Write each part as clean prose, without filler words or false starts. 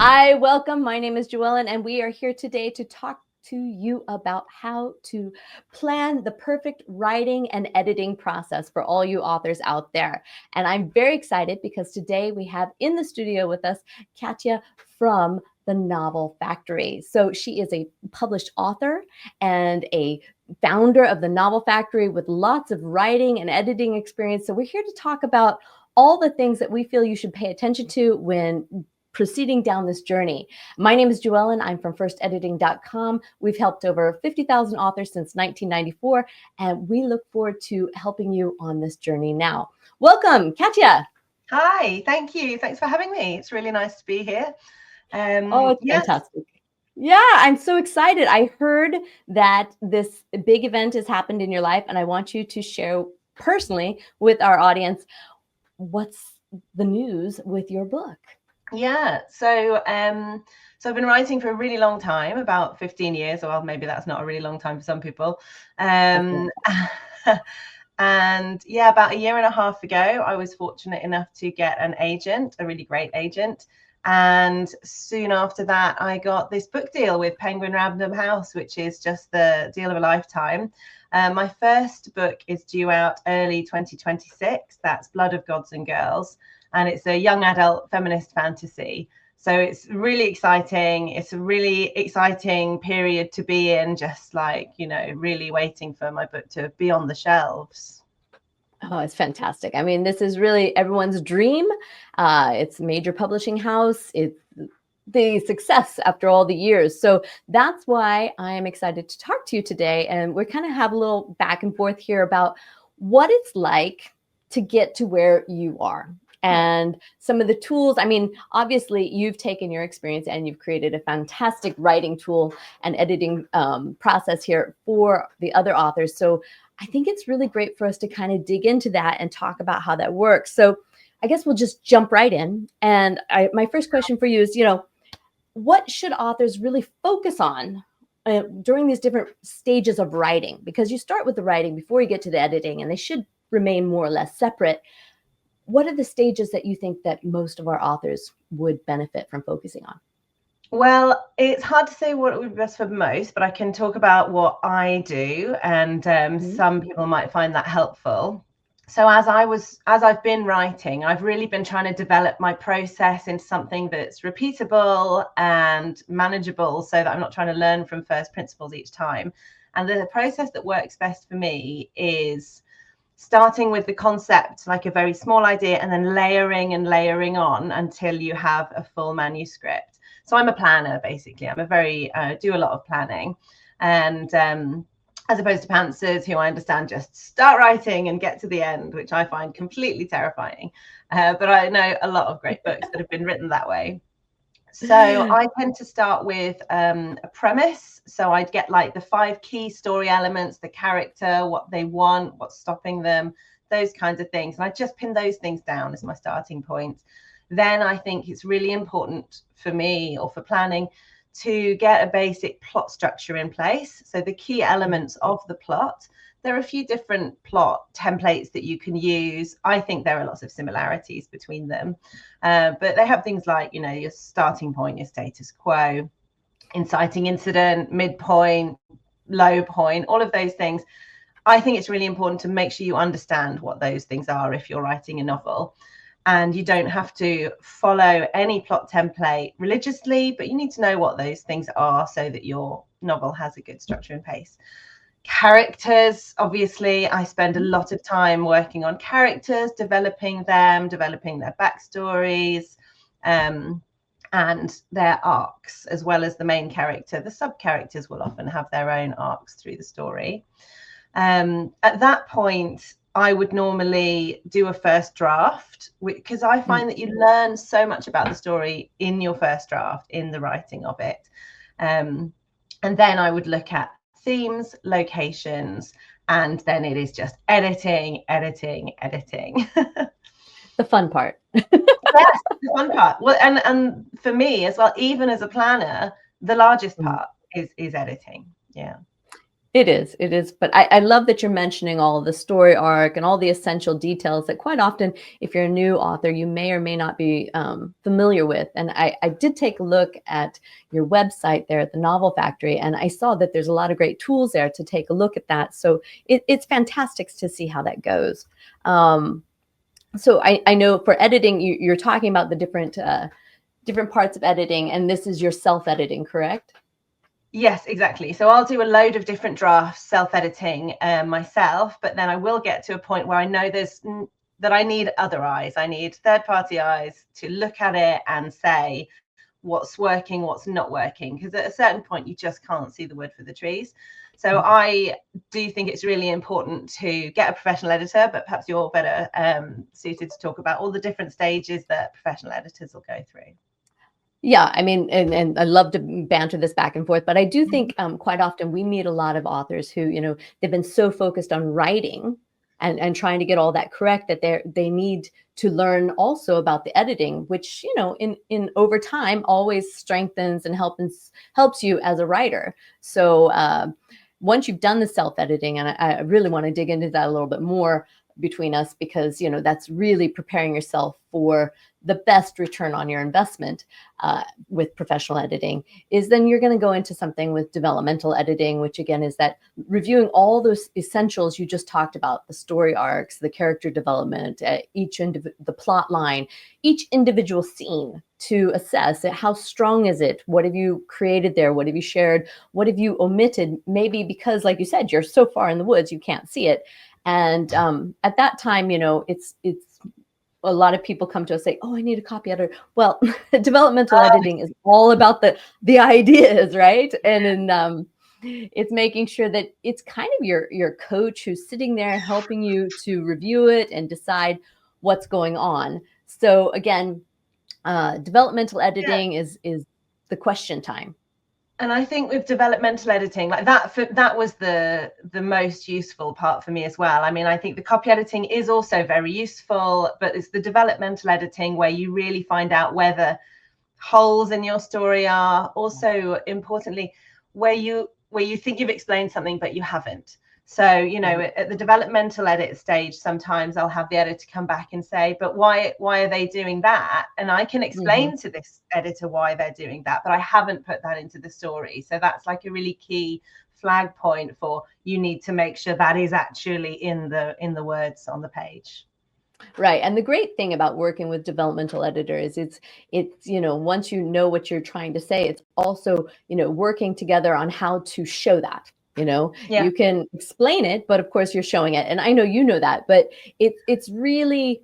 My name is JoEllen, and we are here today to talk to you about how to plan the perfect writing and editing process for all you authors out there. And I'm very excited because today we have in the studio with us Katja from the Novel Factory. So she is a published author and a founder of the Novel Factory with lots of writing and editing experience. So we're here to talk about all the things that we feel you should pay attention to when proceeding down this journey. My name is JoEllen. I'm from firstediting.com. We've helped over 50,000 authors since 1994, and we look forward to helping you on this journey now. Welcome, Katja. Hi, thank you. Thanks for having me. It's really nice to be here. It's fantastic. Yeah, I'm so excited. I heard that this big event has happened in your life, and I want you to share personally with our audience what's the news with your book. Yeah, so I've been writing for a really long time, about 15 years, or well, maybe that's not a really long time for some people. And yeah, about a year and a half ago, I was fortunate enough to get an agent, a really great agent. And soon after that, I got this book deal with Penguin Random House, which is just the deal of a lifetime. My first book is due out early 2026. That's Blood of Gods and Girls. And it's a young adult feminist fantasy. So it's really exciting. It's a really exciting period to be in, just like, really waiting for my book to be on the shelves. Oh, it's fantastic. I mean, this is really everyone's dream. It's a major publishing house. It's the success after all the years. So that's why I am excited to talk to you today. And we're kind of have a little back and forth here about what it's like to get to where you are. And some of the tools, I mean, obviously you've taken your experience and you've created a fantastic writing tool and editing process here for the other authors. So I think it's really great for us to kind of dig into that and talk about how that works. So I guess we'll just jump right in. And my first question for you is, what should authors really focus on during these different stages of writing? Because you start with the writing before you get to the editing, and they should remain more or less separate. What are the stages that you think that most of our authors would benefit from focusing on? Well, it's hard to say what would be best for most, but I can talk about what I do, and some people might find that helpful. So as I've been writing, I've really been trying to develop my process into something that's repeatable and manageable, so that I'm not trying to learn from first principles each time. And the process that works best for me is starting with the concept, like a very small idea, and then layering and layering on until you have a full manuscript. So I'm a planner, basically. I'm do a lot of planning. And as opposed to pantsers, who I understand just start writing and get to the end, which I find completely terrifying. But I know a lot of great books that have been written that way. So I tend to start with a premise. So I'd get like the 5 key story elements, the character, what they want, what's stopping them, those kinds of things. And I just pin those things down as my starting point. Then I think it's really important for me, or for planning, to get a basic plot structure in place. So the key elements of the plot, there are a few different plot templates that you can use. I think there are lots of similarities between them, but they have things like, your starting point, your status quo, inciting incident, midpoint, low point, all of those things. I think it's really important to make sure you understand what those things are if you're writing a novel. And you don't have to follow any plot template religiously, but you need to know what those things are so that your novel has a good structure and pace. Characters, obviously, I spend a lot of time working on characters, developing them, developing their backstories, and their arcs, as well as the main character. The sub-characters will often have their own arcs through the story. At that point, I would normally do a first draft, because I find that you learn so much about the story in your first draft, in the writing of it. And then I would look at themes, locations, and then it is just editing. The fun part. Yes, the fun part. Well, and for me as well, even as a planner, the largest part is editing. Yeah. It is. But I love that you're mentioning all of the story arc and all the essential details that quite often, if you're a new author, you may or may not be familiar with. And I did take a look at your website there at the Novel Factory, and I saw that there's a lot of great tools there to take a look at that. So it's fantastic to see how that goes. So I know for editing, you're talking about the different parts of editing, and this is your self-editing, correct? Yes, exactly. So I'll do a load of different drafts, self-editing myself, but then I will get to a point where I know that I need other eyes. I need third-party eyes to look at it and say what's working, what's not working, because at a certain point you just can't see the wood for the trees. So I do think it's really important to get a professional editor, but perhaps you're better suited to talk about all the different stages that professional editors will go through. Yeah, I mean, and I love to banter this back and forth, but I do think quite often we meet a lot of authors who, they've been so focused on writing and trying to get all that correct that they need to learn also about the editing, which, in over time always strengthens and helps you as a writer. So once you've done the self-editing, and I really want to dig into that a little bit more between us, because, that's really preparing yourself for the best return on your investment with professional editing, is then you're going to go into something with developmental editing, which again is that reviewing all those essentials you just talked about, the story arcs, the character development, the plot line, each individual scene, to assess it. How strong is it? What have you created there? What have you shared? What have you omitted? Maybe because, like you said, you're so far in the woods, you can't see it. And at that time, it's a lot of people come to us say, "Oh, I need a copy editor." Well, developmental editing is all about the ideas, right? And then it's making sure that it's kind of your coach who's sitting there helping you to review it and decide what's going on. So again, developmental editing is the question time. And I think with developmental editing, like that was the most useful part for me as well. I mean, I think the copy editing is also very useful, but it's the developmental editing where you really find out where the holes in your story are. Also, importantly, where you think you've explained something but you haven't. So, at the developmental edit stage, sometimes I'll have the editor come back and say, but why are they doing that? And I can explain to this editor why they're doing that, but I haven't put that into the story. So that's like a really key flag point for you need to make sure that is actually in the words on the page. Right. And the great thing about working with developmental editors is it's, once you know what you're trying to say, it's also, working together on how to show that. Yeah. You can explain it, but of course you're showing it. And I know you know that, but it's really,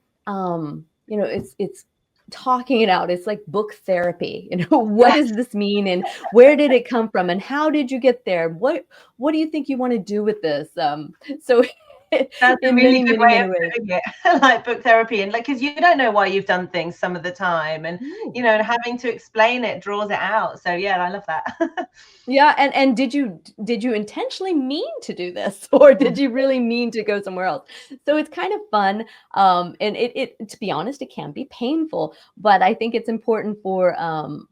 it's talking it out. It's like book therapy. What does this mean, and where did it come from, and how did you get there? What do you think you want to do with this? So That's a in really many, good many, way many of ways. putting it, like book therapy, and like, because you don't know why you've done things some of the time, and and having to explain it draws it out. So yeah, I love that. Yeah, and did you intentionally mean to do this, or did you really mean to go somewhere else? So it's kind of fun, and it to be honest, it can be painful, but I think it's important for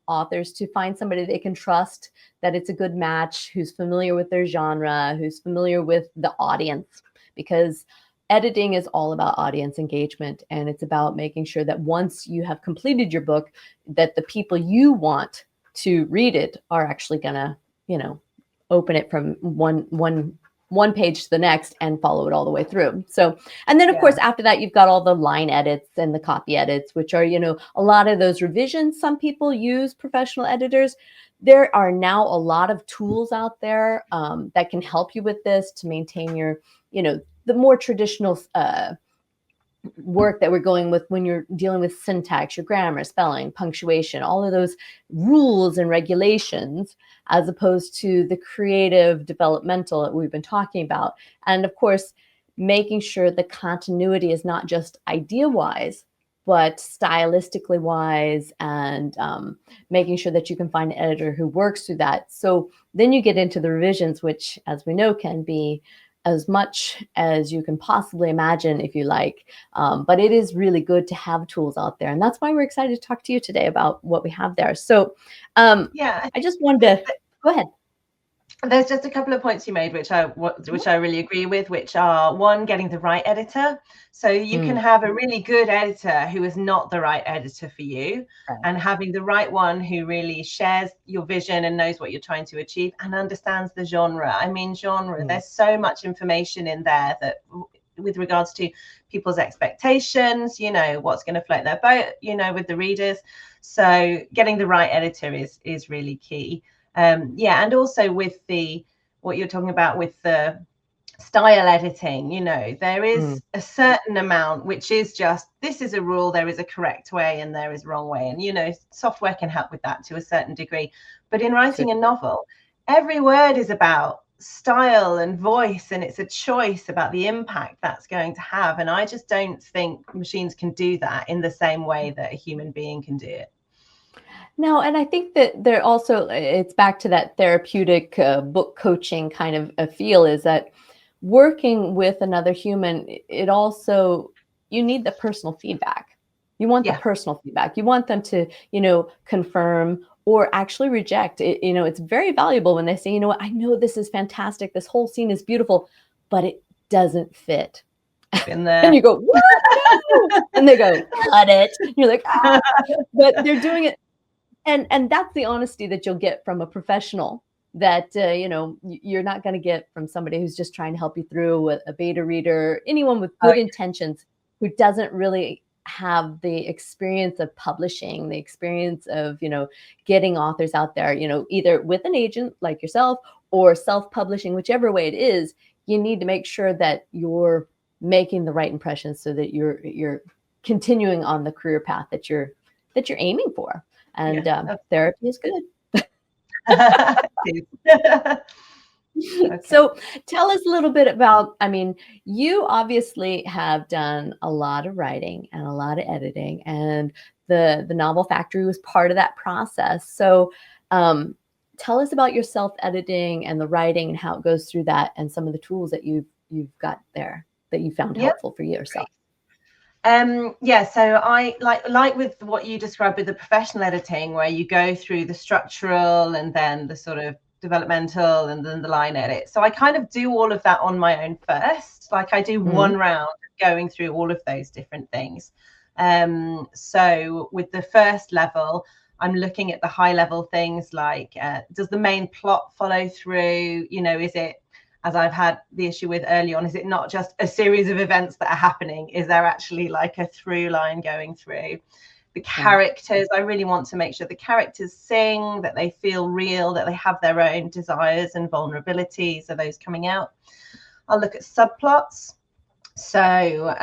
authors to find somebody they can trust, that it's a good match, who's familiar with their genre, who's familiar with the audience, because editing is all about audience engagement, and it's about making sure that once you have completed your book, that the people you want to read it are actually gonna, open it from one page to the next and follow it all the way through. So, and then of course, after that, you've got all the line edits and the copy edits, which are, a lot of those revisions. Some people use professional editors. There are now a lot of tools out there that can help you with this, to maintain your, the more traditional work that we're going with when you're dealing with syntax, your grammar, spelling, punctuation, all of those rules and regulations, as opposed to the creative developmental that we've been talking about. And of course, making sure the continuity is not just idea-wise, but stylistically wise, and making sure that you can find an editor who works through that. So then you get into the revisions, which, as we know, can be as much as you can possibly imagine if you like. But it is really good to have tools out there. And that's why we're excited to talk to you today about what we have there. So I just wanted to, go ahead. there's just a couple of points you made which I really agree with, which are, one, getting the right editor. So you can have a really good editor who is not the right editor for you, and having the right one who really shares your vision and knows what you're trying to achieve and understands the genre. I mean, there's so much information in there that with regards to people's expectations, you know, what's going to float their boat, you know, with the readers. So getting the right editor is really key. Yeah, and also with what you're talking about with the style editing, you know, there is a certain amount which is just, this is a rule, there is a correct way and there is wrong way, and you know, software can help with that to a certain degree. But in writing a novel, every word is about style and voice, and it's a choice about the impact that's going to have, and I just don't think machines can do that in the same way that a human being can do it. No, and I think that there also, it's back to that therapeutic book coaching kind of a feel, is that working with another human, it also, you need the personal feedback. You want the personal feedback. You want them to, you know, confirm or actually reject it. You know, it's very valuable when they say, you know what, I know this is fantastic, this whole scene is beautiful, but it doesn't fit. In there. And you go, what? No! And they go, cut it. And you're like, ah. But they're doing it. And that's the honesty that you'll get from a professional that, you know, you're not going to get from somebody who's just trying to help you through, a beta reader, anyone with good intentions who doesn't really have the experience of publishing, the experience of, you know, getting authors out there, you know, either with an agent like yourself or self-publishing, whichever way it is. You need to make sure that you're making the right impressions so that you're continuing on the career path that you're aiming for. And therapy is good. Okay. So tell us a little bit about, I mean, you obviously have done a lot of writing and a lot of editing, and the Novel Factory was part of that process. So tell us about your self-editing and the writing and how it goes through that, and some of the tools that you've got there that you found helpful for yourself. Yeah, so I like with what you described with the professional editing, where you go through the structural and then the sort of developmental and then the line edit. So I kind of do all of that on my own first. Like I do one round going through all of those different things. So with the first level, I'm looking at the high level things like, does the main plot follow through? You know, is it, as I've had the issue with early on, is it not just a series of events that are happening? Is there actually like a through line going through? The characters, I really want to make sure the characters sing, that they feel real, that they have their own desires and vulnerabilities. Are those coming out? I'll look at subplots. So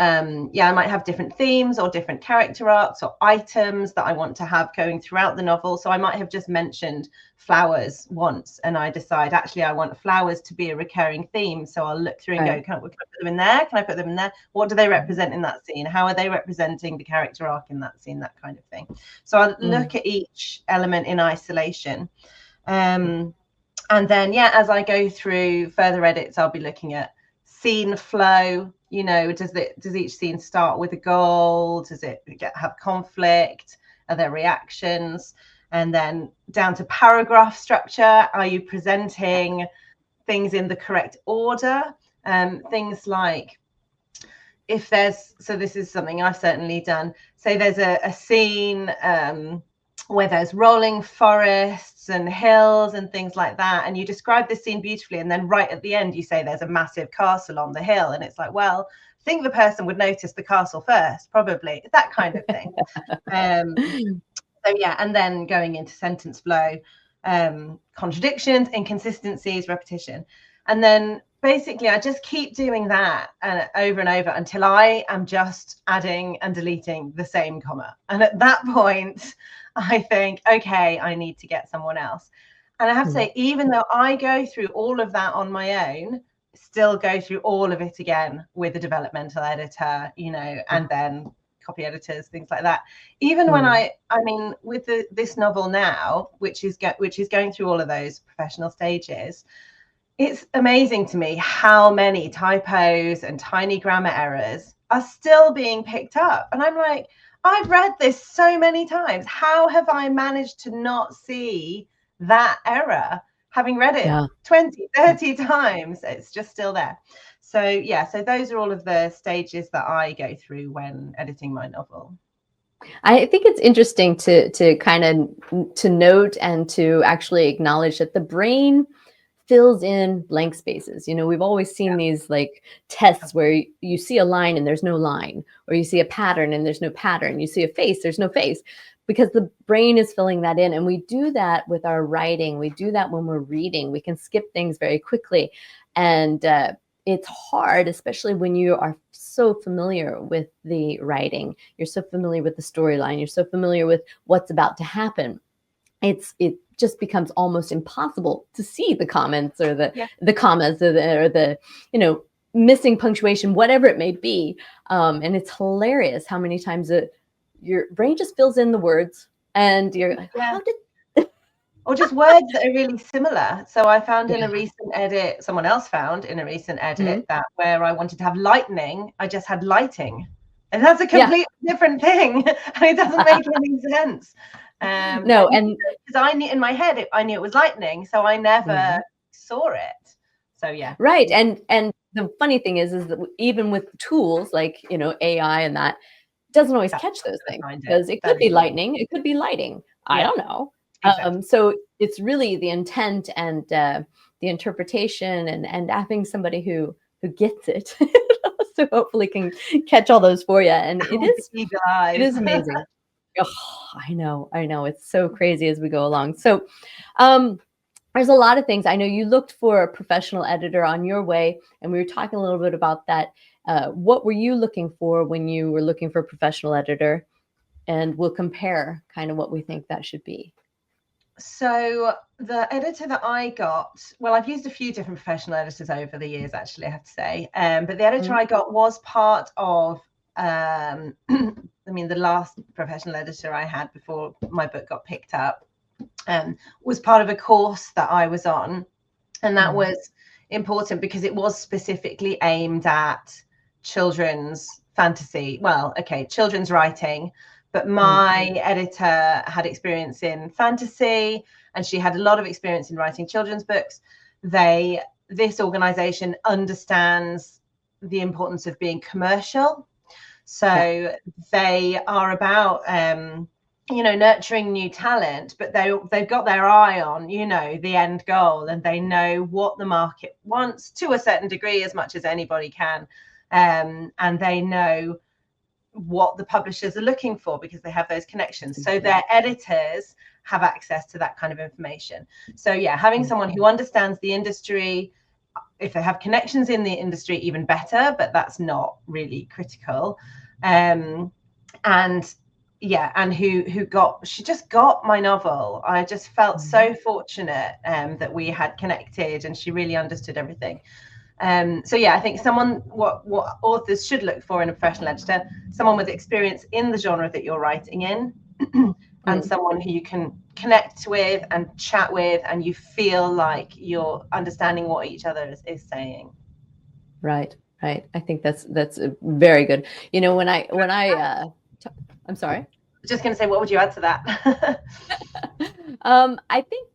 yeah, I might have different themes or different character arcs or items that I want to have going throughout the novel. So I might have just mentioned flowers once, and I decide actually I want flowers to be a recurring theme. So I'll look through and go, can I put them in there? Can I put them in there? What do they represent in that scene? How are they representing the character arc in that scene? That kind of thing. So I'll look at each element in isolation. And then, yeah, as I go through further edits, I'll be looking at scene flow. You know, does each scene start with a goal? Does it have conflict? Are there reactions? And then down to paragraph structure. Are you presenting things in the correct order? Things like, if there's, so this is something I've certainly done. Say there's a scene where there's rolling forests and hills and things like that, and you describe this scene beautifully, and then right at the end you say there's a massive castle on the hill, and it's like, well, I think the person would notice the castle first, probably, that kind of thing. So yeah, and then going into sentence flow, contradictions, inconsistencies, repetition, and then basically I just keep doing that over and over until I am just adding and deleting the same comma, and at that point I think, okay, I need to get someone else. And I have to say, even though I go through all of that on my own, still go through all of it again with a developmental editor, you know, and then copy editors, things like that. Even when I mean, with this novel now, which is going through all of those professional stages, it's amazing to me how many typos and tiny grammar errors are still being picked up. And I'm like, I've read this so many times. How have I managed to not see that error? having read it 20, 30 times. It's just still there. So yeah, so those are all of the stages that I go through when editing my novel. I think it's interesting to kind of to note and to actually acknowledge that the brain fills in blank spaces. You know, we've always seen these like tests where you see a line and there's no line, or you see a pattern and there's no pattern. You see a face, there's no face, because the brain is filling that in. And we do that with our writing. We do that when we're reading. We can skip things very quickly. And it's hard, especially when you are so familiar with the writing. You're so familiar with the storyline. You're so familiar with what's about to happen. It just becomes almost impossible to see the comments or the commas or the missing punctuation, whatever it may be. And it's hilarious how many times your brain just fills in the words and you're like, how did... Or just words that are really similar. So I found in a recent edit, someone else found in a recent edit that where I wanted to have lightning, I just had lighting. And that's a completely different thing. And it doesn't make any sense. No, and because I knew in my head, I knew it was lightning. So I never saw it. So yeah. Right. And the funny thing is that even with tools like, AI and that, doesn't always catch those things, because it could be lightning, it could be lighting. I don't know. Exactly. So it's really the intent and the interpretation and having somebody who gets it, so hopefully can catch all those for you. And it is amazing. Oh, I know. It's so crazy as we go along. So there's a lot of things. I know you looked for a professional editor on your way, and we were talking a little bit about that. What were you looking for when you were looking for a professional editor? And we'll compare kind of what we think that should be. So the editor that I got, well, I've used a few different professional editors over the years, actually, I have to say. But the editor I got was part of, the last professional editor I had before my book got picked up, was part of a course that I was on. And that was important because it was specifically aimed at children's fantasy. Well, okay, children's writing. But my editor had experience in fantasy, and she had a lot of experience in writing children's books. This organization understands the importance of being commercial. So they are about, nurturing new talent, but they've got their eye on, the end goal, and they know what the market wants to a certain degree, as much as anybody can. And they know what the publishers are looking for because they have those connections. So their editors have access to that kind of information. So yeah, having someone who understands the industry, if they have connections in the industry, even better, but that's not really critical. And she just got my novel. I just felt so fortunate that we had connected, and she really understood everything. So yeah, I think what authors should look for in a professional editor, someone with experience in the genre that you're writing in, and someone who you can connect with and chat with, and you feel like you're understanding what each other is saying. Right. I think that's very good. When I I'm sorry. Just going to say, what would you add to that? I think,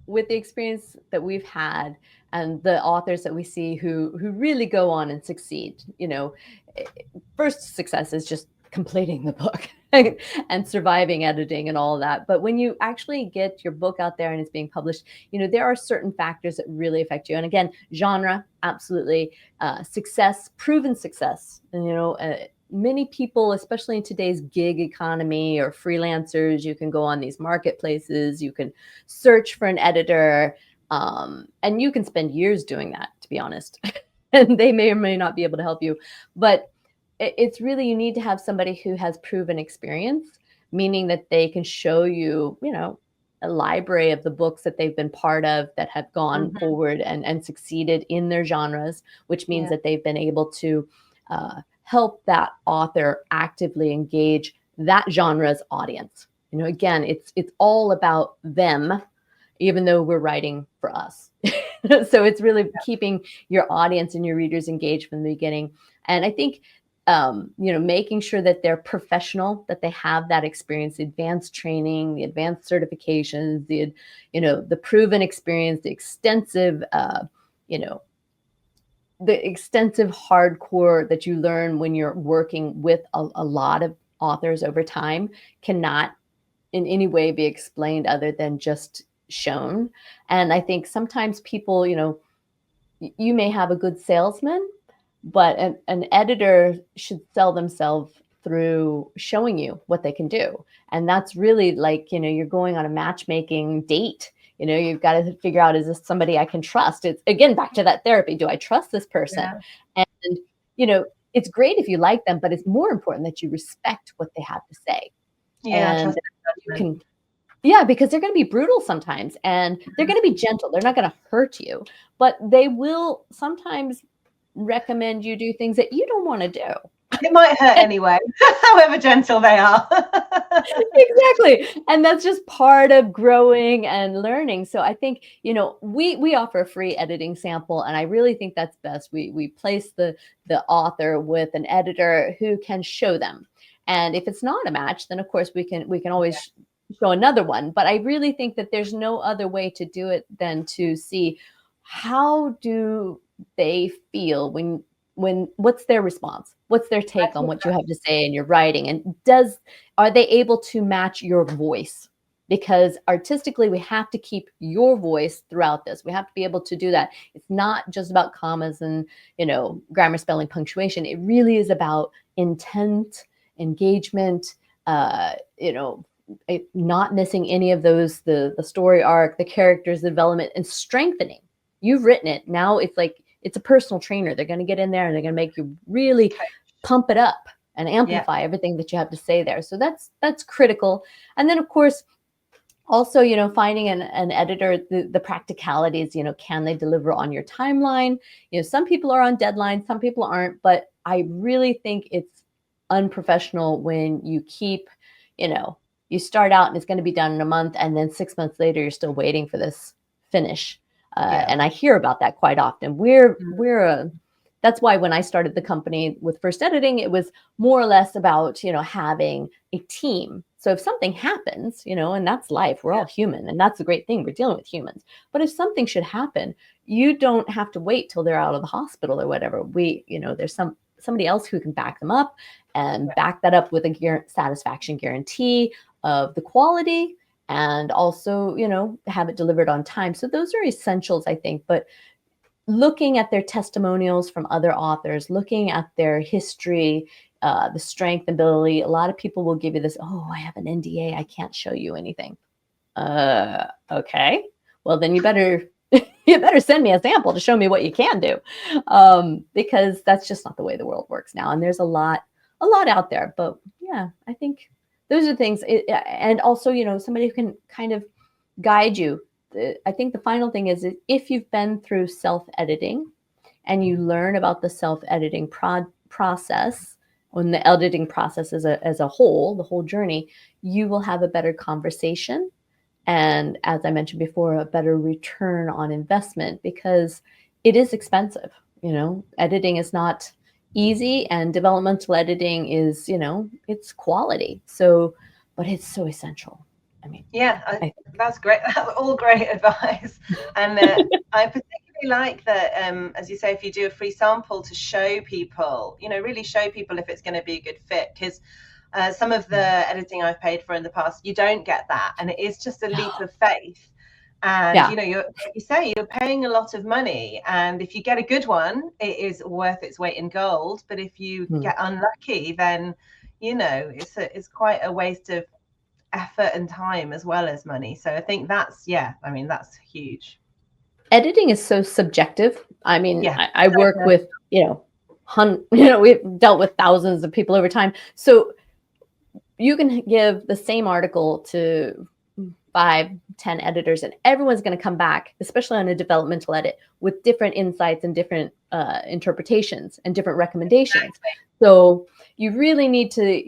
with the experience that we've had and the authors that we see who really go on and succeed, first success is just completing the book and surviving editing and all of that. But when you actually get your book out there and it's being published, there are certain factors that really affect you. And again, genre, absolutely, success, proven success. And, many people, especially in today's gig economy or freelancers, you can go on these marketplaces, you can search for an editor, and you can spend years doing that, to be honest. And they may or may not be able to help you. But it's really, you need to have somebody who has proven experience, meaning that they can show you, a library of the books that they've been part of that have gone forward and succeeded in their genres, which means that they've been able to help that author actively engage that genre's audience. Again, it's all about them, even though we're writing for us. So it's really keeping your audience and your readers engaged from the beginning. And I think making sure that they're professional, that they have that experience, the advanced training, the advanced certifications, the proven experience, the extensive, the extensive hardcore that you learn when you're working with a lot of authors over time cannot in any way be explained other than just shown. And I think sometimes people, you may have a good salesman, but an editor should sell themselves through showing you what they can do. And that's really like, you're going on a matchmaking date. You've got to figure out, is this somebody I can trust? It's again, back to that therapy. Do I trust this person? Yeah. And, it's great if you like them, but it's more important that you respect what they have to say. Yeah. And you can, yeah, because they're going to be brutal sometimes, and they're going to be gentle. They're not going to hurt you, but they will sometimes recommend you do things that you don't want to do. It might hurt anyway, however gentle they are. Exactly. And that's just part of growing and learning. So I think, we offer a free editing sample, and I really think that's best. We place the author with an editor who can show them. And if it's not a match, then of course we can always show another one. But I really think that there's no other way to do it than to see how do they feel when what's their response? What's their take on what you have to say in your writing? And are they able to match your voice? Because artistically, we have to keep your voice throughout this. We have to be able to do that. It's not just about commas and, grammar, spelling, punctuation. It really is about intent, engagement, not missing any of those, the story arc, the characters, the development, and strengthening. You've written it. Now it's like, it's a personal trainer. They're going to get in there and they're going to make you really pump it up and amplify everything that you have to say there. So that's critical. And then of course, also, finding an editor, the practicalities, can they deliver on your timeline? Some people are on deadline, some people aren't, but I really think it's unprofessional when you keep, you start out and it's going to be done in a month, and then 6 months later, you're still waiting for this finish. And I hear about that quite often. That's why when I started the company with First Editing, it was more or less about, having a team. So if something happens, and that's life, we're all human, and that's the great thing, we're dealing with humans. But if something should happen, you don't have to wait till they're out of the hospital or whatever. There's somebody else who can back them up and back that up with a satisfaction guarantee of the quality, and also, have it delivered on time. So those are essentials, I think. But looking at their testimonials from other authors, looking at their history, the strength and ability, a lot of people will give you this, oh, I have an NDA, I can't show you anything. Okay. Well, then you better send me a sample to show me what you can do, because that's just not the way the world works now. And there's a lot out there. But yeah, I think those are things. And also, somebody who can kind of guide you. I think the final thing is if you've been through self-editing and you learn about the self-editing process, when the editing process as a whole, the whole journey, you will have a better conversation. And as I mentioned before, a better return on investment, because it is expensive. Editing is not easy, and developmental editing is, it's quality. So, but it's so essential. I mean, yeah, that's great. That's all great advice. And I particularly like that, as you say, if you do a free sample to show people, really show people if it's going to be a good fit, because some of the editing I've paid for in the past, you don't get that. And it is just a leap of faith. And, you're paying a lot of money. And if you get a good one, it is worth its weight in gold. But if you get unlucky, then, it's quite a waste of effort and time as well as money. So I think that's huge. Editing is so subjective. I mean, I work with, we've dealt with thousands of people over time. So you can give the same article to 5-10 editors, and everyone's going to come back, especially on a developmental edit, with different insights and different interpretations and different recommendations. So you really need to,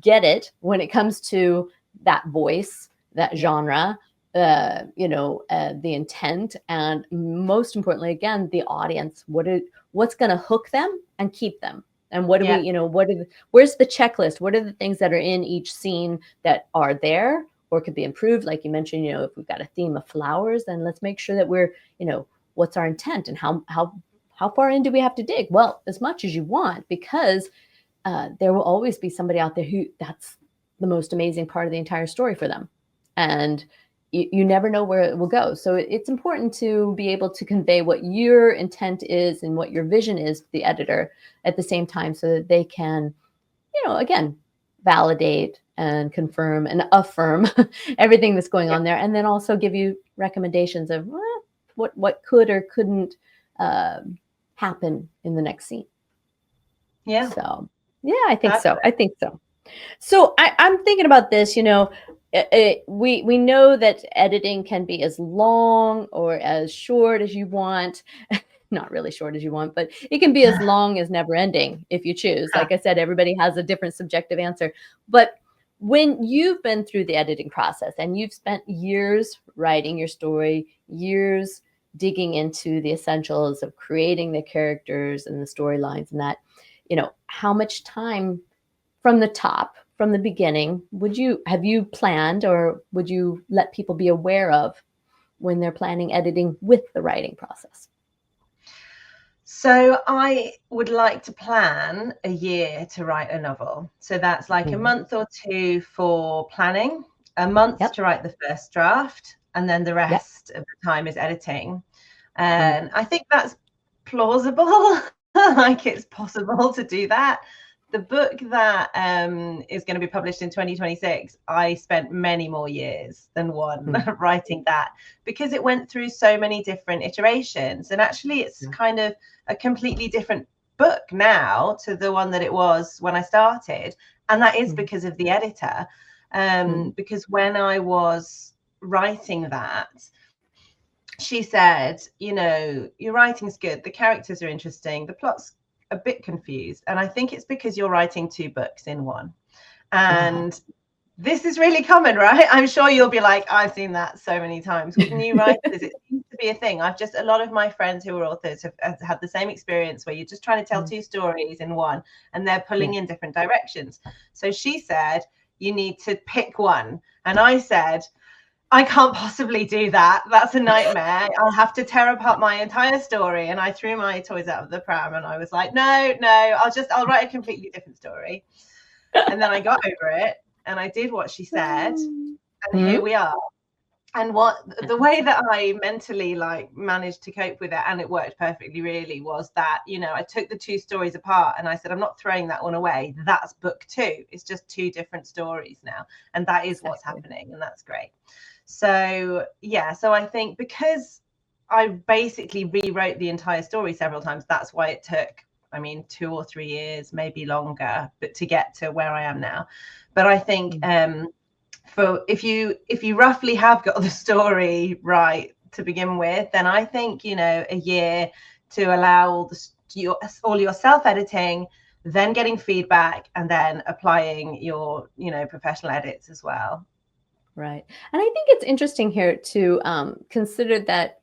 get it when it comes to that voice, that genre, the intent, and most importantly, again, the audience. What's going to hook them and keep them? And what do we, where's the checklist? What are the things that are in each scene that are there or could be improved? Like you mentioned, if we've got a theme of flowers, then let's make sure that we're, what's our intent and how far in do we have to dig? Well, as much as you want, because there will always be somebody out there who that's the most amazing part of the entire story for them. And you never know where it will go. So it's important to be able to convey what your intent is and what your vision is to the editor at the same time, so that they can, again, validate and confirm and affirm everything that's going on there. And then also give you recommendations of what could or couldn't happen in the next scene. Yeah. So, yeah, I think so. I think so. So I'm thinking about this, we know that editing can be as long or as short as you want. Not really short as you want, but it can be as long as never ending if you choose. Like I said, everybody has a different subjective answer. But when you've been through the editing process and you've spent years writing your story, years digging into the essentials of creating the characters and the storylines and that, how much time from the top, from the beginning, have you planned, or would you let people be aware of when they're planning editing with the writing process? So I would like to plan a year to write a novel. So that's like a month or two for planning, a month to write the first draft, and then the rest of the time is editing. And I think that's plausible. Like, it's possible to do that. The book that is going to be published in 2026, I spent many more years than one writing that, because it went through so many different iterations. And actually, it's kind of a completely different book now to the one that it was when I started. And that is because of the editor. Because when I was writing that, she said, your writing's good, the characters are interesting, the plot's a bit confused, and I think it's because you're writing two books in one. And this is really common, right? I'm sure you'll be like, I've seen that so many times with new writers. It seems to be a thing. A lot of my friends who are authors have had the same experience, where you're just trying to tell two stories in one and they're pulling in different directions. So she said, you need to pick one. And I said, I can't possibly do that. That's a nightmare. I'll have to tear apart my entire story. And I threw my toys out of the pram and I was like, no, I'll write a completely different story. And then I got over it and I did what she said. And here we are. And the way that I mentally managed to cope with it, and it worked perfectly really, was that, I took the two stories apart and I said, I'm not throwing that one away. That's book two. It's just two different stories now. And that is what's happening. And that's great. So, so I think because I basically rewrote the entire story several times, that's why it took, 2 or 3 years, maybe longer, but to get to where I am now. But I think if you roughly have got the story right to begin with, then I think, a year to allow all your self-editing, then getting feedback, and then applying your, professional edits as well. Right. And I think it's interesting here to consider that,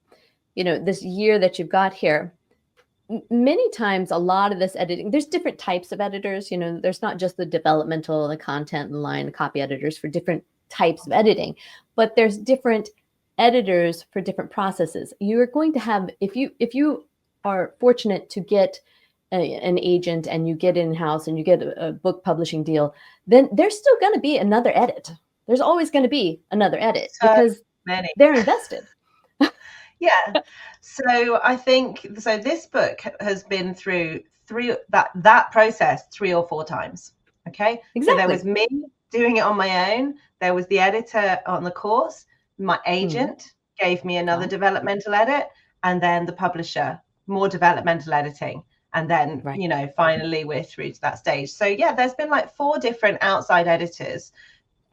this year that you've got here, many times a lot of this editing, there's different types of editors. There's not just the developmental, the content and line, the copy editors for different types of editing, but there's different editors for different processes. You're going to have, if you are fortunate to get an agent and you get in-house and you get a book publishing deal, then there's still going to be another edit. There's always going to be another edit because they're invested. Yeah. So I think, this book has been through that process 3 or 4 times. Okay. Exactly. So there was me doing it on my own. There was the editor on the course. My agent gave me another developmental edit, and then the publisher, more developmental editing. And then, finally we're through to that stage. So there's been 4 different outside editors,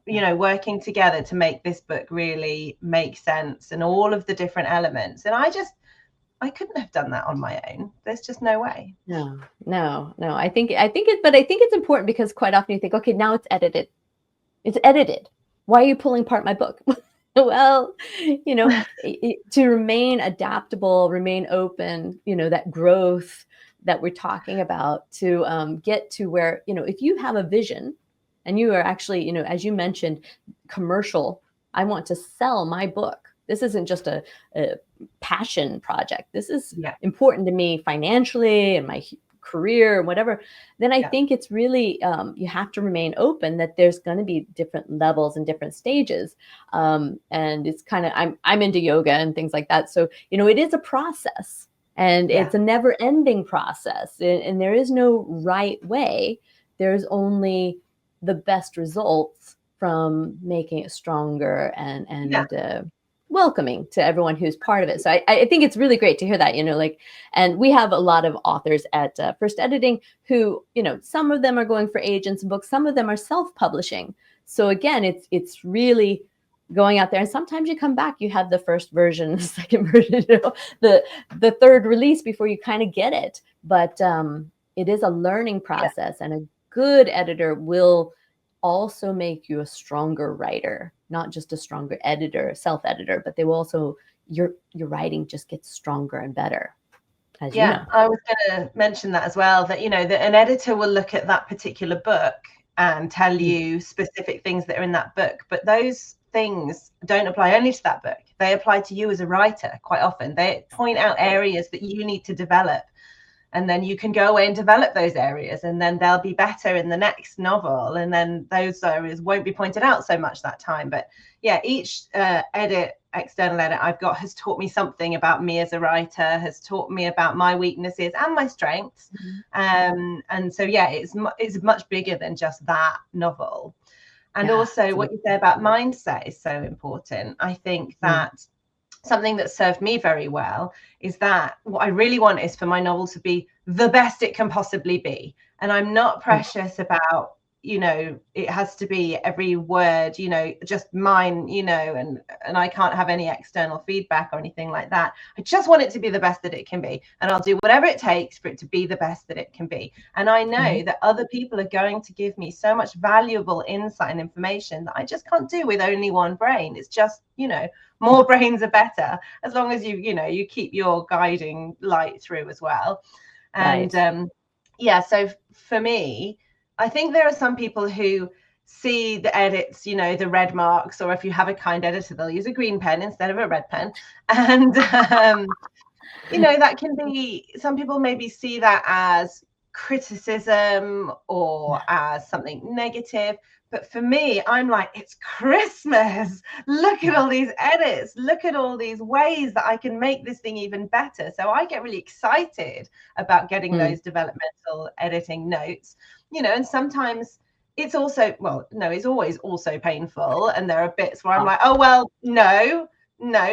working together to make this book really make sense, and all of the different elements. And I couldn't have done that on my own. There's just no way. No. I think it's important, because quite often you think, okay, now it's edited. It's edited. Why are you pulling apart my book? Well, to remain adaptable, remain open, that growth that we're talking about to get to where, if you have a vision and you are actually, as you mentioned, commercial, I want to sell my book. This isn't just a passion project. This is important to me financially and my career and whatever. Then I think it's really, you have to remain open that there's going to be different levels and different stages. And it's kind of, I'm into yoga and things like that. So, it is a process, and it's a never ending process, and there is no right way. There's only the best results from making it stronger and welcoming to everyone who's part of it. So I think it's really great to hear that, and we have a lot of authors at First Editing who, some of them are going for agents and books, some of them are self-publishing. So again, it's really going out there, and sometimes you come back, you have the first version, the second version, the third release before you kind of get it. But it is a learning process, and a good editor will also make you a stronger writer, not just a stronger editor, self-editor, but they will also, your writing just gets stronger and better. As you know. I was going to mention that as well, that, that an editor will look at that particular book and tell you specific things that are in that book, but those things don't apply only to that book. They apply to you as a writer quite often. They point out areas that you need to develop, and then you can go away and develop those areas, and then they'll be better in the next novel, and then those areas won't be pointed out so much that time. But each external edit I've got has taught me something about me as a writer, has taught me about my weaknesses and my strengths. And so it's much bigger than just that novel. And also what you say about mindset is so important. I think that something that served me very well is that what I really want is for my novel to be the best it can possibly be. And I'm not precious about, it has to be every word, just mine, and I can't have any external feedback or anything like that. I just want it to be the best that it can be. And I'll do whatever it takes for it to be the best that it can be. And I know that other people are going to give me so much valuable insight and information that I just can't do with only one brain. It's just, more brains are better, as long as you keep your guiding light through as well. And so for me, I think there are some people who see the edits, the red marks, or if you have a kind editor, they'll use a green pen instead of a red pen. And that can be, some people maybe see that as criticism or as something negative. But for me, I'm like, it's Christmas. Look at all these edits. Look at all these ways that I can make this thing even better. So I get really excited about getting those developmental editing notes, and sometimes it's also, it's always also painful. And there are bits where I'm like, oh, well, no,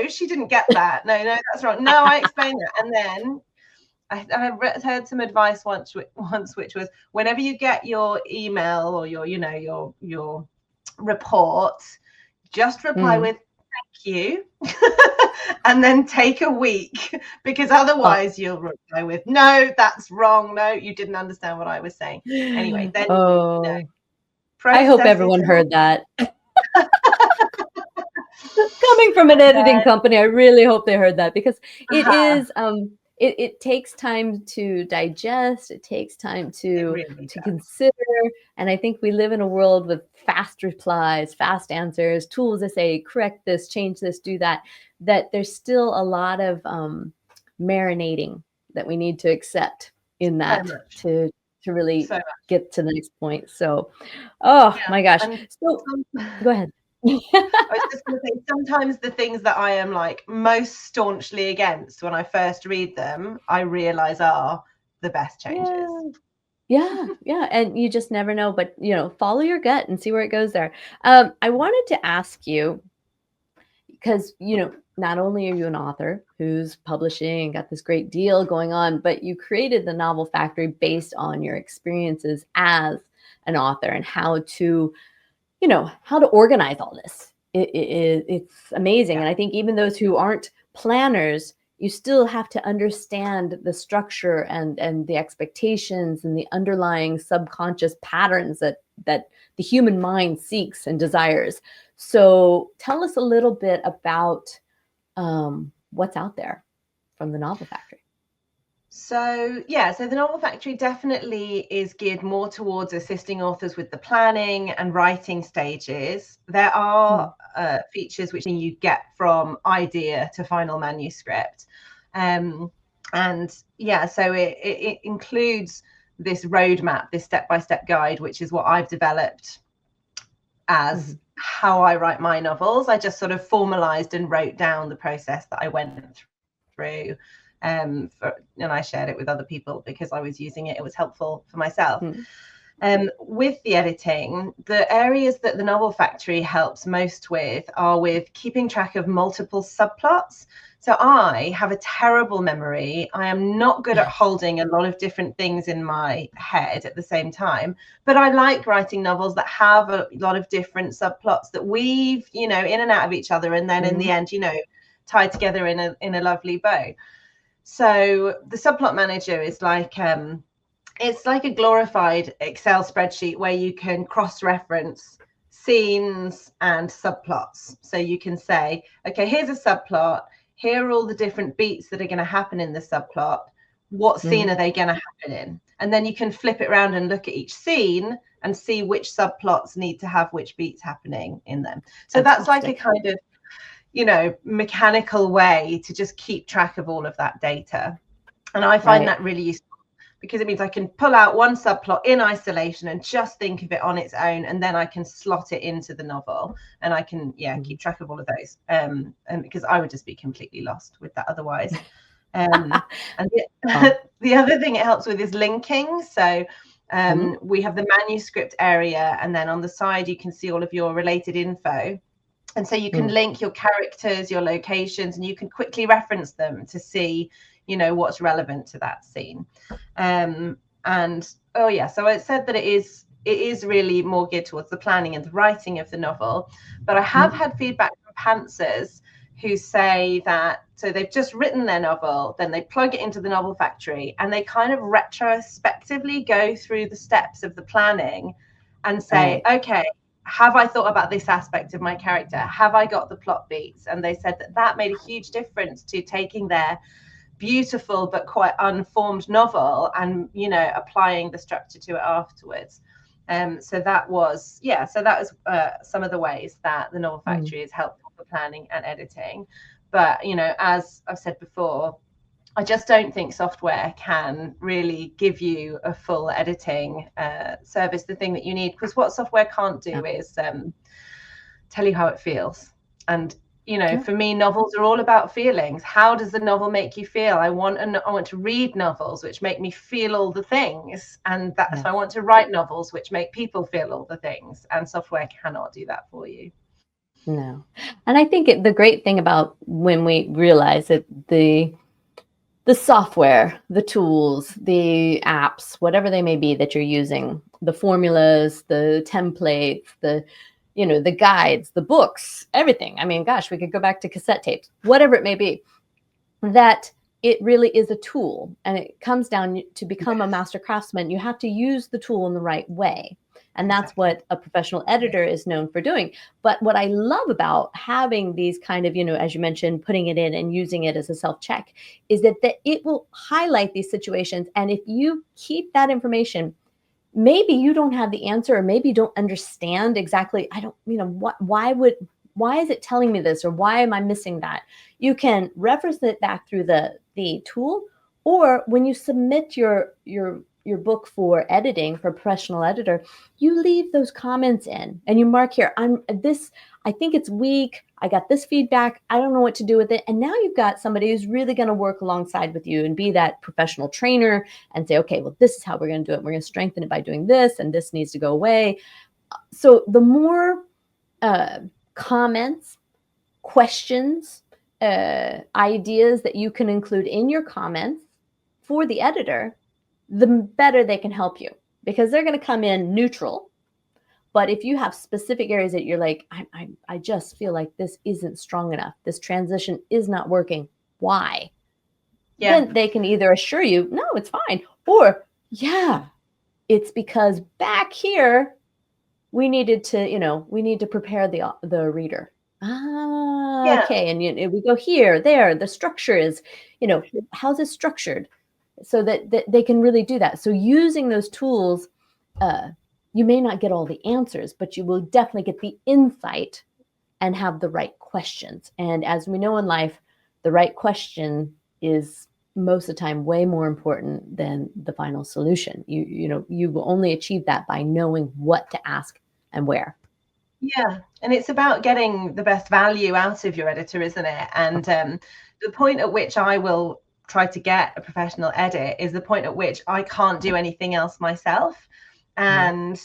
she didn't get that. No, that's wrong. No, I explained that. And then I heard some advice once, which was, whenever you get your email or your report, just reply with thank you, and then take a week, because otherwise you'll reply with no, that's wrong. No, you didn't understand what I was saying. Anyway, then I hope everyone heard that. Coming from an editing company, I really hope they heard that, because it is it takes time to digest. It takes time to consider. And I think we live in a world with fast replies, fast answers, tools that say, correct this, change this, do that, that there's still a lot of marinating that we need to accept in that to really get to the next point. So, my gosh. So, go ahead. I was just going to say, sometimes the things that I am like most staunchly against, when I first read them, I realize are the best changes. Yeah. And you just never know, but follow your gut and see where it goes there. I wanted to ask you, because not only are you an author who's publishing and got this great deal going on, but you created the Novel Factory based on your experiences as an author and how to organize all this. It's amazing. And I think even those who aren't planners, you still have to understand the structure and the expectations and the underlying subconscious patterns that the human mind seeks and desires. So tell us a little bit about what's out there from the Novel Factory. So yeah, so the Novel Factory definitely is geared more towards assisting authors with the planning and writing stages. There are features which you get from idea to final manuscript. And yeah, so it includes this roadmap, this step-by-step guide, which is what I've developed as how I write my novels. I just sort of formalized and wrote down the process that I went through. And I shared it with other people because I was using it. It was helpful for myself. With the editing, the areas that the Novel Factory helps most with are with keeping track of multiple subplots. So I have a terrible memory. I am not good at holding a lot of different things in my head at the same time, but I like writing novels that have a lot of different subplots that weave, in and out of each other, and then in the end, tie together in a lovely bow. So the subplot manager is like it's like a glorified Excel spreadsheet where you can cross-reference scenes and subplots. So you can say, okay, here's a subplot. Here are all the different beats that are going to happen in the subplot. What scene are they going to happen in? And then you can flip it around and look at each scene and see which subplots need to have which beats happening in them. So that's like a kind of, mechanical way to just keep track of all of that data. And I find that really useful, because it means I can pull out one subplot in isolation and just think of it on its own, and then I can slot it into the novel, and I can keep track of all of those, and because I would just be completely lost with that otherwise. And the other thing it helps with is linking. So we have the manuscript area, and then on the side you can see all of your related info. And so you can link your characters, your locations, and you can quickly reference them to see, what's relevant to that scene. So I said that it is really more geared towards the planning and the writing of the novel. But I have had feedback from pantsers who say that, so they've just written their novel, then they plug it into the Novel Factory, and they kind of retrospectively go through the steps of the planning and say, okay, have I thought about this aspect of my character? Have I got the plot beats? And they said that made a huge difference to taking their beautiful but quite unformed novel and, applying the structure to it afterwards. So that was some of the ways that the Novel Factory is helpful for planning and editing. But, as I've said before, I just don't think software can really give you a full editing service, the thing that you need, because what software can't do is tell you how it feels. And, for me, novels are all about feelings. How does the novel make you feel? I want to read novels which make me feel all the things. And that's why I want to write novels which make people feel all the things. And software cannot do that for you. No. And I think the great thing about when we realize that the software, the tools, the apps, whatever they may be that you're using, the formulas, the templates, the guides, the books, everything. I mean, gosh, we could go back to cassette tapes, whatever it may be, that it really is a tool, and it comes down to become a master craftsman. You have to use the tool in the right way. And that's what a professional editor is known for doing. But what I love about having these kind of, as you mentioned, putting it in and using it as a self-check is that it will highlight these situations. And if you keep that information, maybe you don't have the answer, or maybe you don't understand exactly, why is it telling me this, or why am I missing that? You can reference it back through the tool, or when you submit your book for editing, for a professional editor, you leave those comments in and you mark here, I think it's weak. I got this feedback. I don't know what to do with it. And now you've got somebody who's really going to work alongside with you and be that professional trainer and say, okay, well, this is how we're going to do it. We're going to strengthen it by doing this, and this needs to go away. So the more comments, questions, ideas that you can include in your comments for the editor, the better they can help you, because they're going to come in neutral. But if you have specific areas that you're like, I just feel like this isn't strong enough, this transition is not working, why? Then they can either assure you, no, it's fine, or it's because back here we needed to prepare the reader. Okay, and we go here, there, the structure is, how's it structured? so that they can really do that. So using those tools, you may not get all the answers, but you will definitely get the insight and have the right questions. And as we know in life, the right question is most of the time way more important than the final solution. You will only achieve that by knowing what to ask and where. Yeah, and it's about getting the best value out of your editor, isn't it? And the point at which I will try to get a professional edit is the point at which I can't do anything else myself. And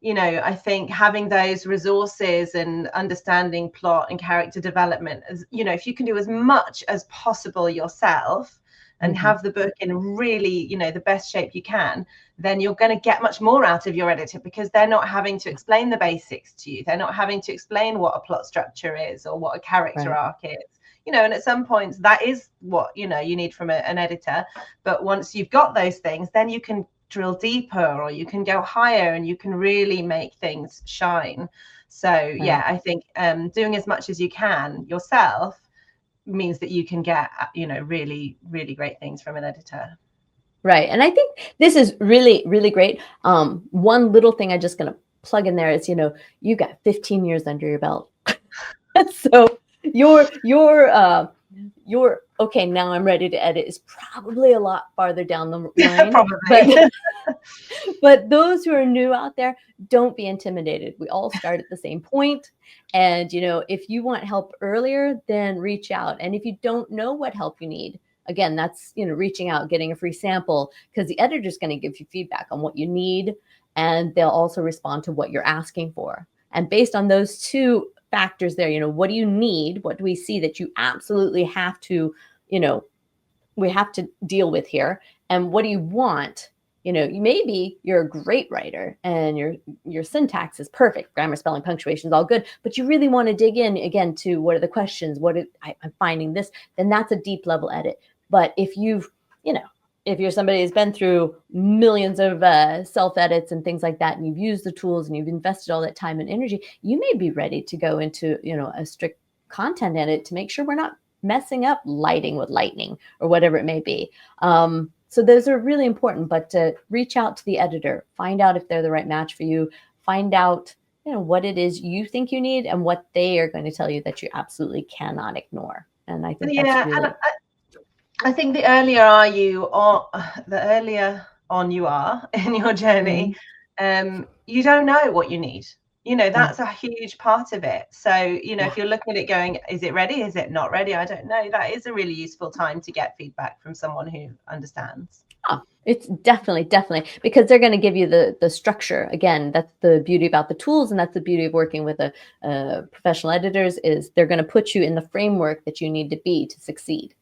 I think having those resources and understanding plot and character development, as if you can do as much as possible yourself and have the book in really, the best shape you can, then you're going to get much more out of your editor, because they're not having to explain the basics to you. They're not having to explain what a plot structure is or what a character arc is. And at some points that is what, you need from an editor. But once you've got those things, then you can drill deeper, or you can go higher, and you can really make things shine. So yeah, I think doing as much as you can yourself means that you can get, really, really great things from an editor. Right. And I think this is really, really great. One little thing I'm just going to plug in there is, you got 15 years under your belt. So your okay, now I'm ready to edit is probably a lot farther down the line. Probably. But those who are new out there, don't be intimidated. We all start at the same point. And, if you want help earlier, then reach out. And if you don't know what help you need, again, that's, reaching out, getting a free sample, because the editor's going to give you feedback on what you need. And they'll also respond to what you're asking for. And based on those two factors there, what do you need? What do we see that you absolutely have to, we have to deal with here? And what do you want? Maybe you're a great writer and your syntax is perfect, grammar, spelling, punctuation is all good, but you really want to dig in again to what are the questions, I'm finding this, then that's a deep level edit. But if if you're somebody who's been through millions of self edits and things like that, and you've used the tools and you've invested all that time and energy, you may be ready to go into, a strict content edit to make sure we're not messing up lighting with lightning or whatever it may be. So those are really important, but to reach out to the editor, find out if they're the right match for you, find out, what it is you think you need and what they are going to tell you that you absolutely cannot ignore. And I think that's really... And I think the earlier on you are in your journey, you don't know what you need. That's a huge part of it. So, if you're looking at it going, is it ready? Is it not ready? I don't know. That is a really useful time to get feedback from someone who understands. Oh, it's definitely, because they're going to give you the structure. Again, that's the beauty about the tools, and that's the beauty of working with professional editors, is they're going to put you in the framework that you need to be to succeed.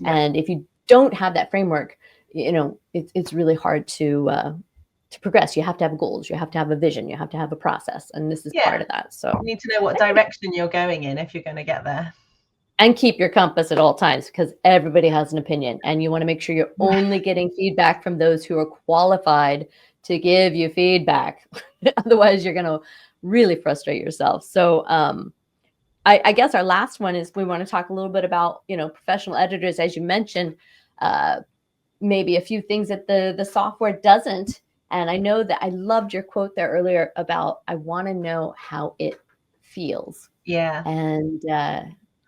Yeah. And if you don't have that framework, it's really hard to progress. You have to have goals, you have to have a vision, you have to have a process, and this is part of that. So you need to know what direction you're going in if you're going to get there. And keep your compass at all times, because everybody has an opinion, and you want to make sure you're only getting feedback from those who are qualified to give you feedback. Otherwise, you're going to really frustrate yourself. So I guess our last one is we want to talk a little bit about, professional editors, as you mentioned, maybe a few things that the software doesn't. And I know that I loved your quote there earlier about, I want to know how it feels. Yeah. And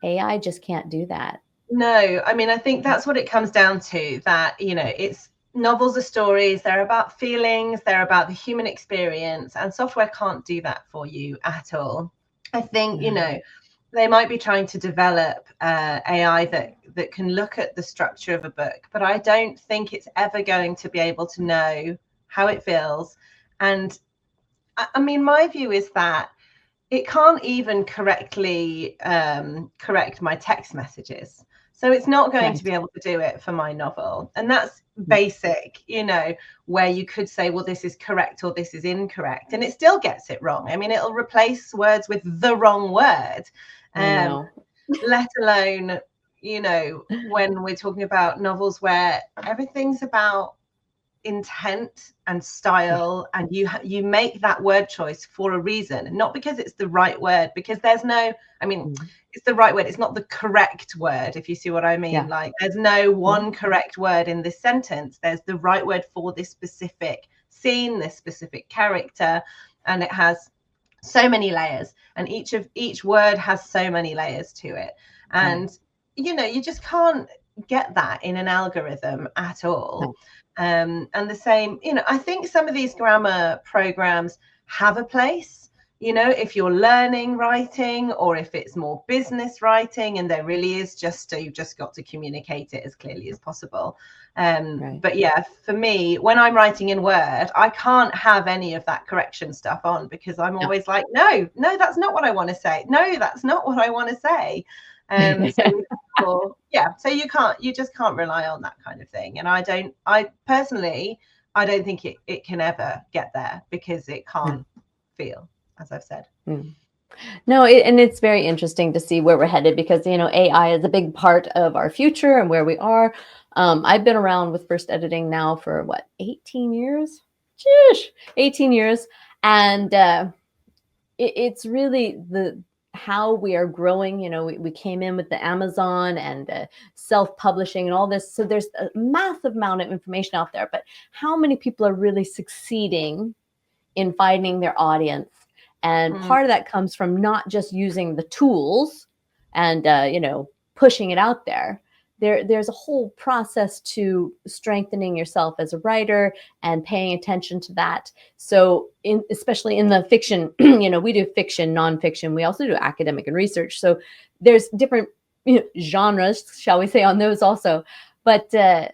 AI just can't do that. No, I mean, I think that's what it comes down to, that, it's novels are stories, they're about feelings, they're about the human experience, and software can't do that for you at all. I think, they might be trying to develop AI that can look at the structure of a book, but I don't think it's ever going to be able to know how it feels. And I mean, my view is that it can't even correctly correct my text messages. So it's not going to be able to do it for my novel. And that's basic, where you could say, well, this is correct or this is incorrect. And it still gets it wrong. I mean, it'll replace words with the wrong word. Let alone, when we're talking about novels where everything's about intent and style, and you make that word choice for a reason, and not because it's the right word, because there's no, I mean, it's the right word, it's not the correct word, if you see what I mean. Like, there's no one correct word in this sentence. There's the right word for this specific scene, this specific character, and it has so many layers, and each word has so many layers to it. And you know, you just can't get that in an algorithm at all. And the same, you know, I think some of these grammar programs have a place, you know, if you're learning writing, or if it's more business writing, and there really is just, you've just got to communicate it as clearly as possible. But yeah, for me, when I'm writing in Word, I can't have any of that correction stuff on, because I'm always like, no, that's not what I want to say. No, that's not what I want to say. So you just can't rely on that kind of thing. And I personally don't think it can ever get there, because it can't feel, as I've said. No, and it's very interesting to see where we're headed, because, you know, AI is a big part of our future and where we are. I've been around with first editing now for 18 years? 18 years. And it's really how we are growing. You know, we came in with the Amazon and self-publishing and all this. So there's a massive amount of information out there, but how many people are really succeeding in finding their audience? And part of that comes from not just using the tools and, you know, pushing it out there. There's a whole process to strengthening yourself as a writer and paying attention to that. So especially in the fiction, you know, we do fiction, nonfiction. We also do academic and research. So there's different, you know, genres, shall we say, on those also. But to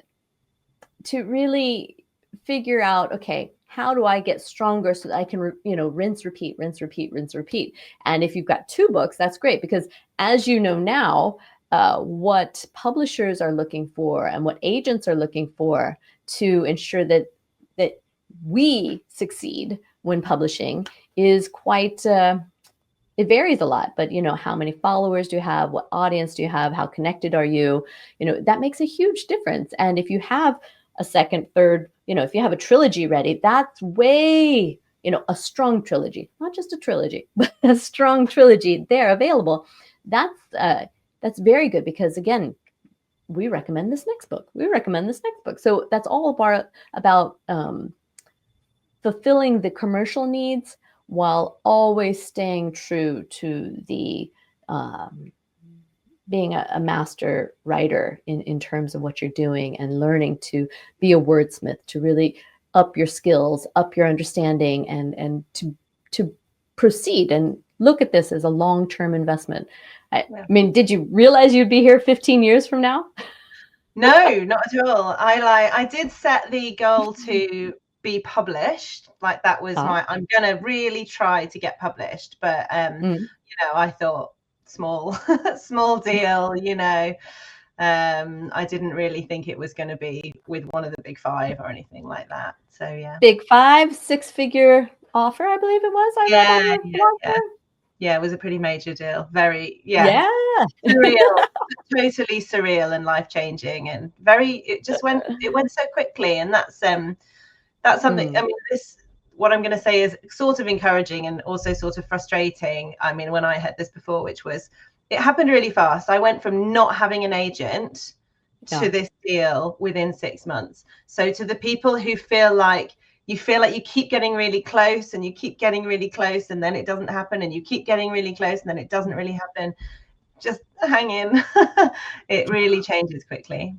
really figure out, okay, how do I get stronger so that I can, you know, rinse, repeat. And if you've got 2 books, that's great, because as you know now, what publishers are looking for and what agents are looking for to ensure that we succeed when publishing is quite, it varies a lot. But, you know, how many followers do you have? What audience do you have? How connected are you? You know, that makes a huge difference. And if you have a second, third, you know, if you have a trilogy ready, that's way, you know, a strong trilogy, not just a trilogy, but a strong trilogy there available. That's very good, because again, we recommend this next book. So that's all about fulfilling the commercial needs while always staying true to the being a master writer in terms of what you're doing, and learning to be a wordsmith, to really up your skills, up your understanding, and to proceed and look at this as a long-term investment. I mean, did you realize you'd be here 15 years from now? No, not at all. I did set the goal to be published. Like, that was I'm gonna really try to get published. But you know, I thought small deal, you know. I didn't really think it was going to be with one of the big 5 or anything like that. So yeah. Big 5, 6-figure offer, I believe it was. Yeah, it was a pretty major deal. Very, surreal, totally surreal and life-changing, and it went so quickly. And that's something, I mean, what I'm going to say is sort of encouraging and also sort of frustrating. I mean, when I had this before, which was, it happened really fast. I went from not having an agent to this deal within 6 months. So to the people who feel like you keep getting really close, and you keep getting really close, and then it doesn't happen, and you keep getting really close, and then it doesn't really happen, just hang in. It really changes quickly.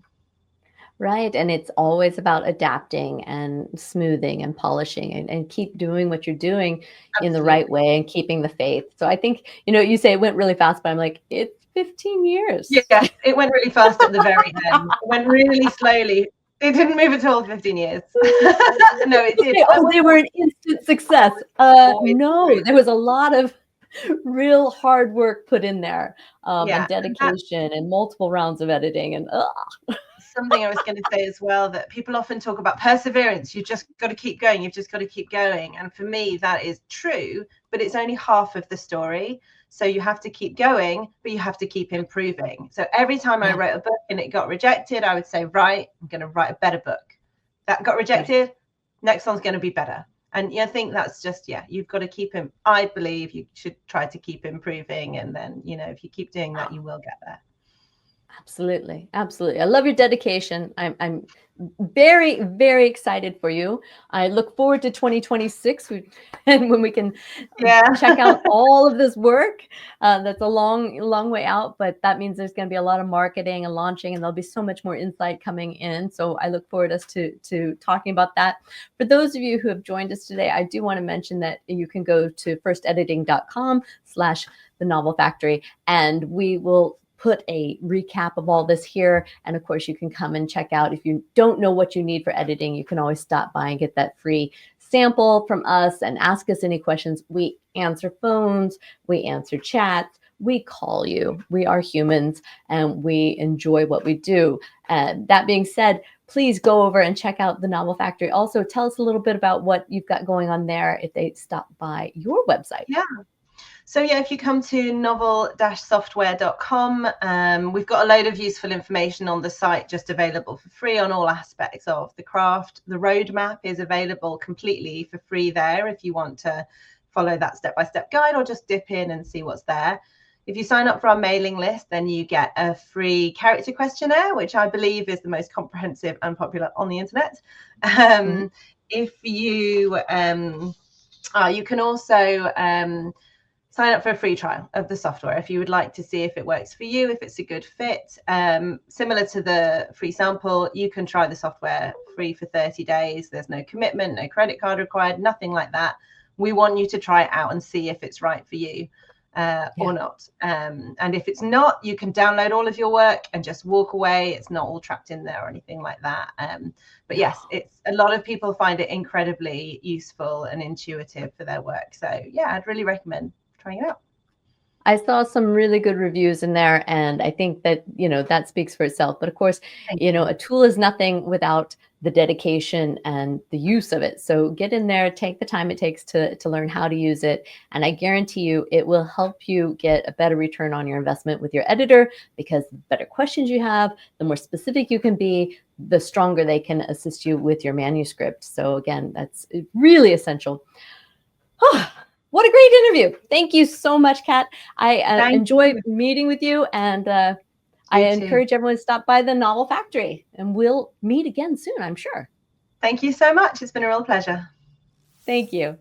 Right. And it's always about adapting and smoothing and polishing, and keep doing what you're doing in the right way, and keeping the faith. So I think, you know, you say it went really fast, but I'm like, it's 15 years. Yeah, it went really fast at the very end. It went really slowly. It didn't move at all 15 years. No, it did. Oh, they were an instant success. No, there was a lot of real hard work put in there, and dedication, and multiple rounds of editing, and something I was going to say as well, that people often talk about perseverance. You've just got to keep going. You've just got to keep going. And for me, that is true, but it's only half of the story. So you have to keep going, but you have to keep improving. So every time I wrote a book and it got rejected, I would say, right, I'm going to write a better book. that got rejected, next one's going to be better. And I think that's just, you've got to keep him. I believe you should try to keep improving. And then, if you keep doing that, you will get there. Absolutely. Absolutely. I love your dedication. I'm very, very excited for you. I look forward to 2026 and when we can check out all of this work. That's a long way out, but that means there's going to be a lot of marketing and launching, and there'll be so much more insight coming in. So I look forward to talking about that. For those of you who have joined us today, I do want to mention that you can go to firstediting.com/The Novel Factory, and we will put a recap of all this here. And of course, you can come and check out. If you don't know what you need for editing, you can always stop by and get that free sample from us and ask us any questions. We answer phones, we answer chats, we call you. We are humans and we enjoy what we do. That being said, please go over and check out The Novel Factory. Also, tell us a little bit about what you've got going on there if they stop by your website. Yeah. So if you come to novel-software.com, we've got a load of useful information on the site just available for free on all aspects of the craft. The roadmap is available completely for free there if you want to follow that step-by-step guide or just dip in and see what's there. If you sign up for our mailing list, then you get a free character questionnaire, which I believe is the most comprehensive and popular on the internet. If you, you can also sign up for a free trial of the software if you would like to see if it works for you, if it's a good fit. Similar to the free sample, you can try the software free for 30 days. There's no commitment, no credit card required, nothing like that. We want you to try it out and see if it's right for you or not. And if it's not, you can download all of your work and just walk away. It's not all trapped in there or anything like that. But yes, it's a lot of people find it incredibly useful and intuitive for their work. So I'd really recommend trying it out. I saw some really good reviews in there, and I think that, that speaks for itself. But of course, a tool is nothing without the dedication and the use of it. So get in there, take the time it takes to learn how to use it. And I guarantee you, it will help you get a better return on your investment with your editor, because the better questions you have, the more specific you can be, the stronger they can assist you with your manuscript. So again, that's really essential. What a great interview. Thank you so much, Kat. I enjoy meeting with you, and I encourage everyone to stop by the Novel Factory, and we'll meet again soon, I'm sure. Thank you so much. It's been a real pleasure. Thank you.